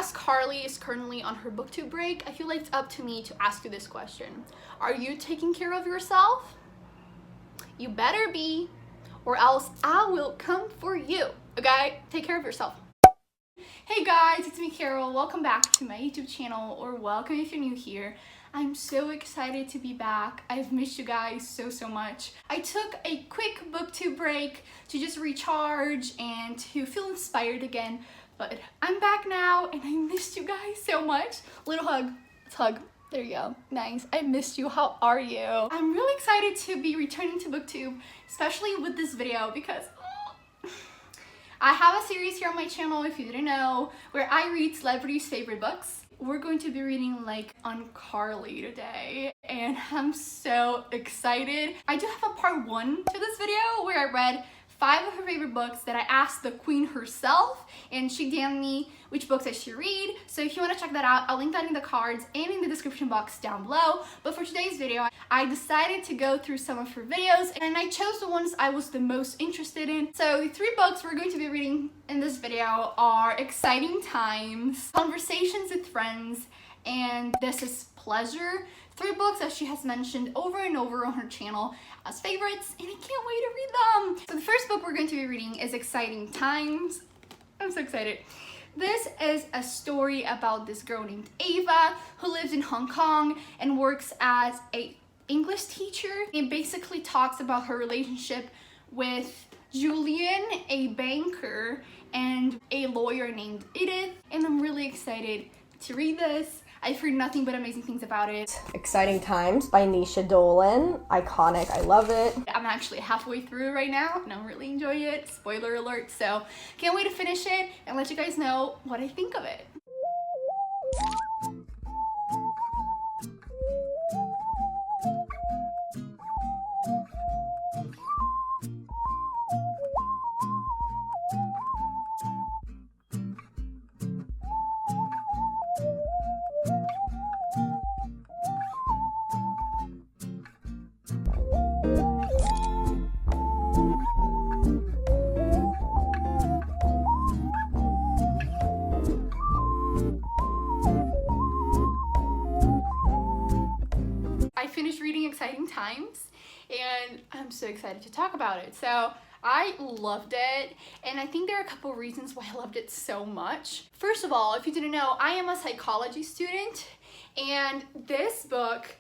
As Carly is currently on her booktube break, I feel like it's up to me to ask you this question. Are you taking care of yourself? You better be, or else I will come for you, okay? Take care of yourself. Hey guys, it's me Carol. Welcome back to my YouTube channel, or welcome if you're new here. I'm so excited to be back. I've missed you guys so much. I took a quick booktube break to just recharge and to feel inspired again, but I'm back now and I missed you guys so much. Little hug. Let's hug. There you go. Nice. I missed you. How are you? I'm really excited to be returning to booktube, especially with this video, because I have a series here on my channel, if you didn't know, where I read celebrities' favorite books. We're going to be reading like UNCARLEY today, and I'm so excited. I do have a part 1 to this video where I read 5 of her favorite books that I asked the queen herself, and she DM'd me which books I should read. So if you want to check that out, I'll link that in the cards and in the description box down below. But for today's video, I decided to go through some of her videos, and I chose the ones I was the most interested in. So the 3 books we're going to be reading in this video are Exciting Times, Conversations with Friends, and This Is Pleasure. 3 books that she has mentioned over and over on her channel as favorites, and I can't wait to read them. So the first book we're going to be reading is Exciting Times. I'm so excited. This is a story about this girl named Ava who lives in Hong Kong and works as an English teacher. It basically talks about her relationship with Julian, a banker, and a lawyer named Edith, and I'm really excited to read this. I've heard nothing but amazing things about it. Exciting Times by Dolan. Iconic. I love it. I'm actually halfway through right now and I'm really enjoying it. Spoiler alert. So can't wait to finish it and let you guys know what I think of it. I finished reading Exciting Times and I'm so excited to talk about it. So I loved it, and I think there are a couple reasons why I loved it so much. First of all, if you didn't know, I am a psychology student, and this book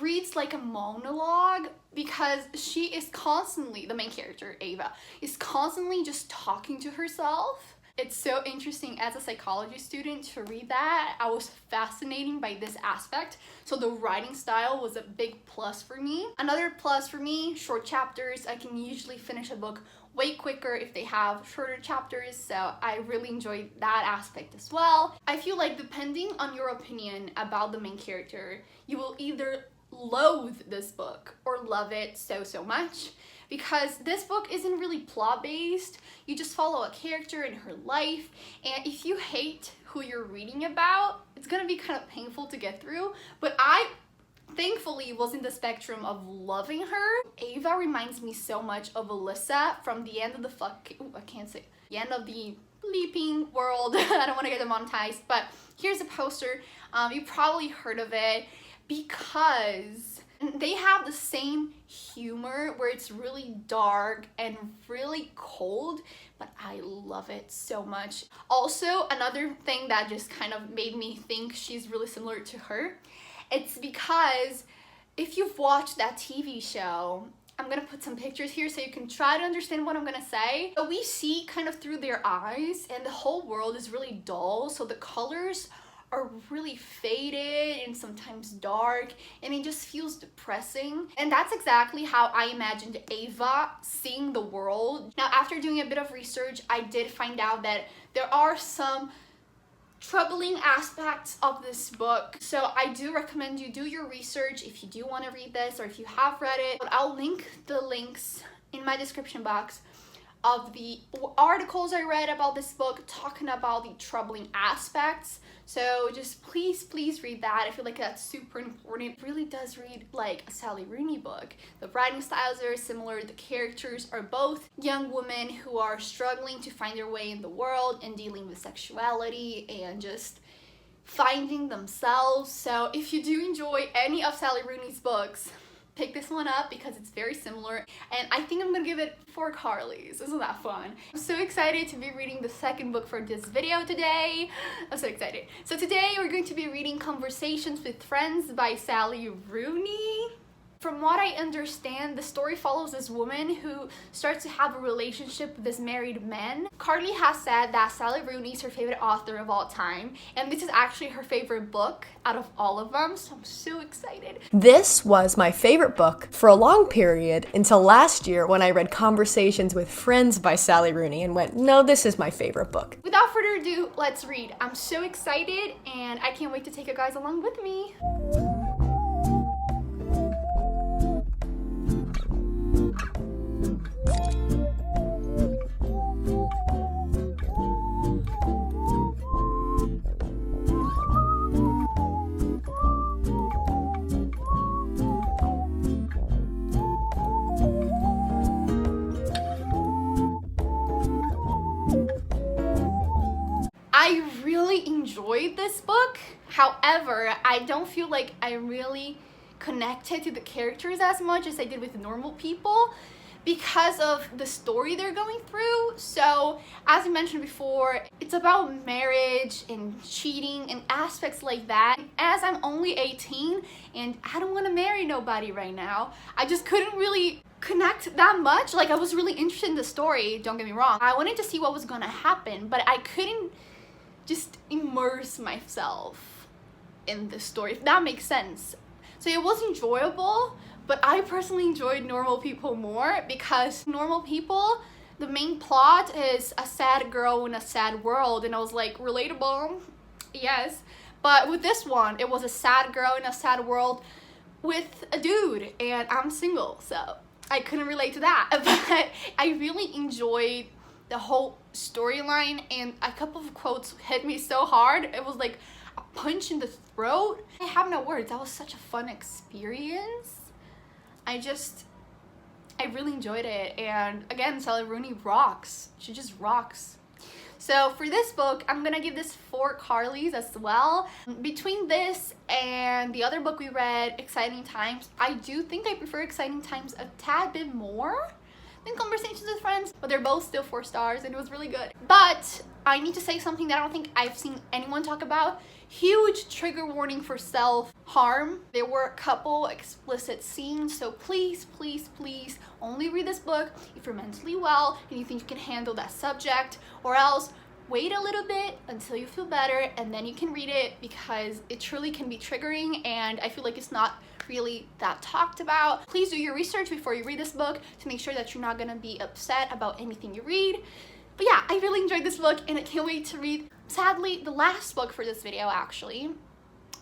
reads like a monologue because she is constantly, the main character, Ava, is constantly just talking to herself. It's so interesting as a psychology student to read that. I was fascinated by this aspect. So the writing style was a big plus for me. Another plus for me, short chapters. I can usually finish a book way quicker if they have shorter chapters. So I really enjoyed that aspect as well. I feel like depending on your opinion about the main character, you will either loathe this book or love it so much, because this book isn't really plot based. You just follow a character in her life, and if you hate who you're reading about, it's gonna be kind of painful to get through. But I thankfully was in the spectrum of loving her. Ava reminds me so much of Alyssa from the end of the the end of the bleeping world. I don't want to get demonetized, but here's a poster. You probably heard of it, because they have the same humor where it's really dark and really cold, but I love it so much. Also, another thing that just kind of made me think she's really similar to her, it's because if you've watched that TV show, I'm gonna put some pictures here so you can try to understand what I'm gonna say. But we see kind of through their eyes, and the whole world is really dull, so the colors are really faded and sometimes dark, and it just feels depressing. And that's exactly how I imagined Ava seeing the world. Now, after doing a bit of research, I did find out that there are some troubling aspects of this book, so I do recommend you do your research if you do want to read this, or if you have read it. But I'll link the links in my description box of the articles I read about this book talking about the troubling aspects. So just please read that. I feel like that's super important. It really does read like a Sally Rooney book. The writing styles are similar. The characters are both young women who are struggling to find their way in the world and dealing with sexuality and just finding themselves. So if you do enjoy any of Sally Rooney's books, pick this one up because it's very similar, and I think I'm gonna give it 4 Carleys. Isn't that fun? I'm so excited to be reading the second book for this video today. I'm so excited. So today we're going to be reading Conversations with Friends by Sally Rooney. From what I understand, the story follows this woman who starts to have a relationship with this married man. Carley has said that Sally Rooney is her favorite author of all time, and this is actually her favorite book out of all of them, so I'm so excited. This was my favorite book for a long period until last year when I read Conversations with Friends by Sally Rooney and went, no, this is my favorite book. Without further ado, let's read. I'm so excited, and I can't wait to take you guys along with me. I really enjoyed this book. However, I don't feel like I really connected to the characters as much as I did with normal people because of the story they're going through. So, as I mentioned before, it's about marriage and cheating and aspects like that. As I'm only 18 and I don't want to marry nobody right now, I just couldn't really connect that much. Like, I was really interested in the story, don't get me wrong. I wanted to see what was gonna happen, but I couldn't just immerse myself in the story, if that makes sense. So it was enjoyable, but I personally enjoyed Normal People more because Normal People, the main plot is a sad girl in a sad world, and I was like, relatable, yes. But with this one, it was a sad girl in a sad world with a dude, and I'm single, so I couldn't relate to that. But I really enjoyed the whole storyline, and a couple of quotes hit me so hard. It was like a punch in the throat. I have no words. That was such a fun experience. I really enjoyed it. And again, Sally Rooney rocks. She just rocks. So for this book, I'm gonna give this 4 Carleys as well. Between this and the other book we read, Exciting Times, I do think I prefer Exciting Times a tad bit more than Conversations with Friends, but they're both still 4 stars, and it was really good. But I need to say something that I don't think I've seen anyone talk about. Huge trigger warning for self-harm. There were a couple explicit scenes, so please only read this book if you're mentally well and you think you can handle that subject, or else wait a little bit until you feel better and then you can read it, because it truly can be triggering, and I feel like it's not really that talked about. Please do your research before you read this book to make sure that you're not gonna be upset about anything you read. But yeah, I really enjoyed this book, and I can't wait to read, sadly, the last book for this video, actually.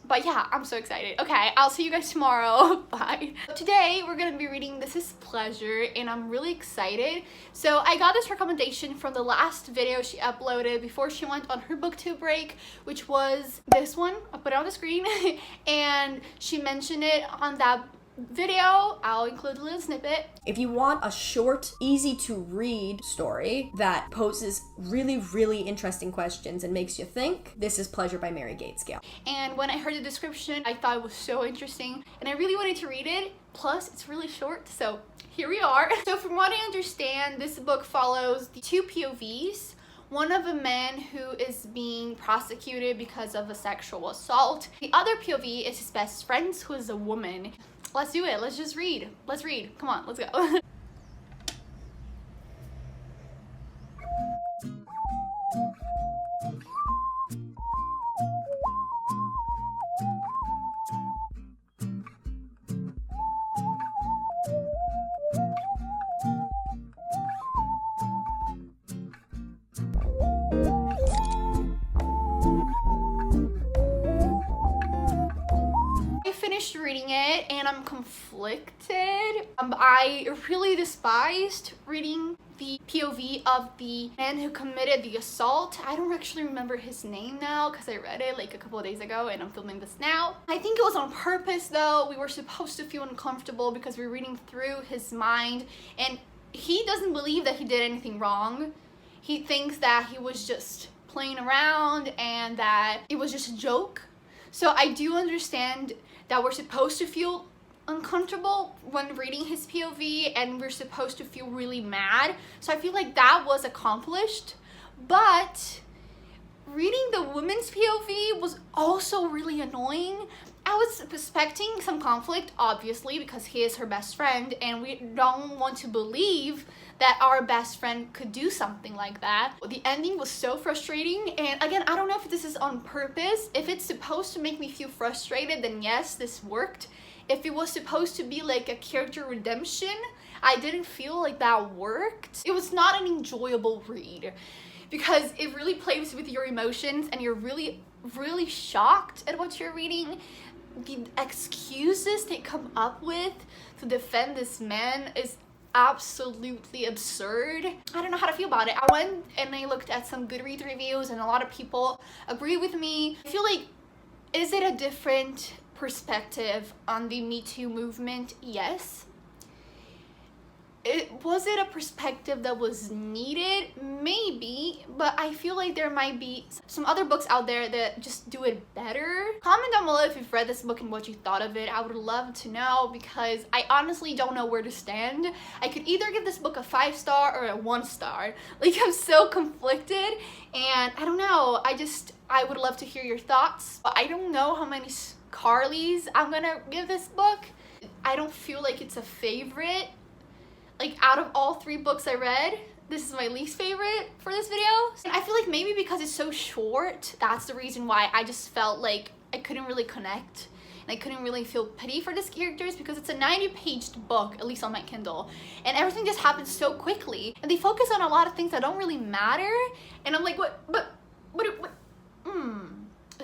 But yeah, I'm so excited. Okay, I'll see you guys tomorrow. Bye. Today, we're gonna be reading This Is Pleasure, and I'm really excited. So I got this recommendation from the last video she uploaded before she went on her booktube break, which was this one. I'll put it on the screen. And she mentioned it on that video. I'll include a little snippet. If you want a short, easy to read story that poses really interesting questions and makes you think, This Is Pleasure by Mary Gaitskill. And when I heard the description, I thought it was so interesting, and I really wanted to read it. Plus, it's really short, so here we are. So from what I understand, this book follows the 2 POVs. One of a man who is being prosecuted because of a sexual assault. The other POV is his best friend, who is a woman. Let's do it. Let's just read. Let's read. Come on, let's go. Finished reading it and I'm conflicted. I really despised reading the POV of the man who committed the assault. I don't actually remember his name now because I read it like a couple of days ago and I'm filming this now. I think it was on purpose though. We were supposed to feel uncomfortable because we're reading through his mind, and he doesn't believe that he did anything wrong. He thinks that he was just playing around and that it was just a joke. So I do understand that we're supposed to feel uncomfortable when reading his POV and we're supposed to feel really mad. So I feel like that was accomplished. But reading the woman's POV was also really annoying. I was expecting some conflict, obviously, because he is her best friend and we don't want to believe that our best friend could do something like that. The ending was so frustrating, and again, I don't know if this is on purpose. If it's supposed to make me feel frustrated, then yes, this worked. If it was supposed to be like a character redemption, I didn't feel like that worked. It was not an enjoyable read because it really plays with your emotions and you're really shocked at what you're reading. The excuses they come up with to defend this man is absolutely absurd. I don't know how to feel about it. I went and I looked at some Goodreads reviews and a lot of people agree with me. I feel like, is it a different perspective on the Me Too movement? Yes. Was it a perspective that was needed? Maybe, but I feel like there might be some other books out there that just do it better. Comment down below if you've read this book and what you thought of it. I would love to know because I honestly don't know where to stand. I could either give this book a 5-star or a 1-star. Like, I'm so conflicted and I don't know. I would love to hear your thoughts. I don't know how many Carleys I'm gonna give this book. I don't feel like it's a favorite. Like, out of all 3 books I read, this is my least favorite for this video. And I feel like maybe because it's so short, that's the reason why I just felt like I couldn't really connect. And I couldn't really feel pity for these characters because it's a 90-page book, at least on my Kindle. And everything just happens so quickly. And they focus on a lot of things that don't really matter. And I'm like, what?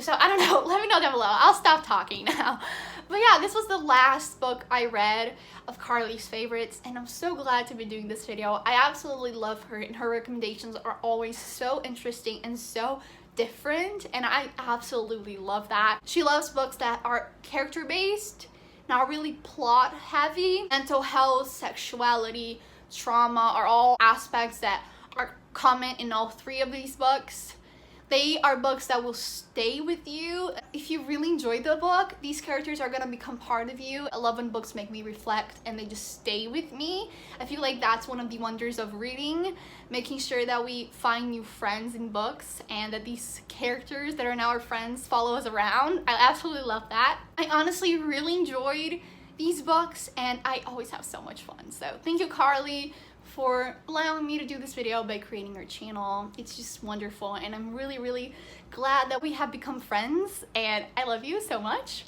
So I don't know, let me know down below. I'll stop talking now. But yeah, this was the last book I read of Carley's favorites, and I'm so glad to be doing this video. I absolutely love her, and her recommendations are always so interesting and so different, and I absolutely love that. She loves books that are character-based, not really plot-heavy. Mental health, sexuality, trauma are all aspects that are common in all 3 of these books. They are books that will stay with you. If you really enjoy the book, these characters are gonna become part of you. I love when books make me reflect and they just stay with me. I feel like that's one of the wonders of reading, making sure that we find new friends in books and that these characters that are now our friends follow us around. I absolutely love that. I honestly really enjoyed these books and I always have so much fun. So thank you, Carley, for allowing me to do this video by creating her channel. It's just wonderful and I'm really glad that we have become friends and I love you so much.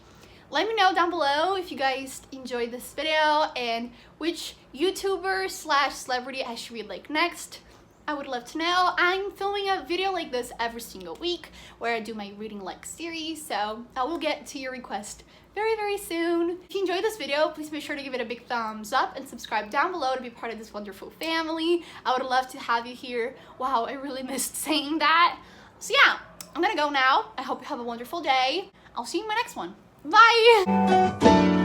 Let me know down below if you guys enjoyed this video and which YouTuber / celebrity I should read like next. I would love to know. I'm filming a video like this every single week where I do my reading like series, so I will get to your request very soon. If you enjoyed this video, please make sure to give it a big thumbs up and subscribe down below to be part of this wonderful family. I would love to have you here. Wow, I really missed saying that. So yeah, I'm gonna go now. I hope you have a wonderful day. I'll see you in my next one. Bye!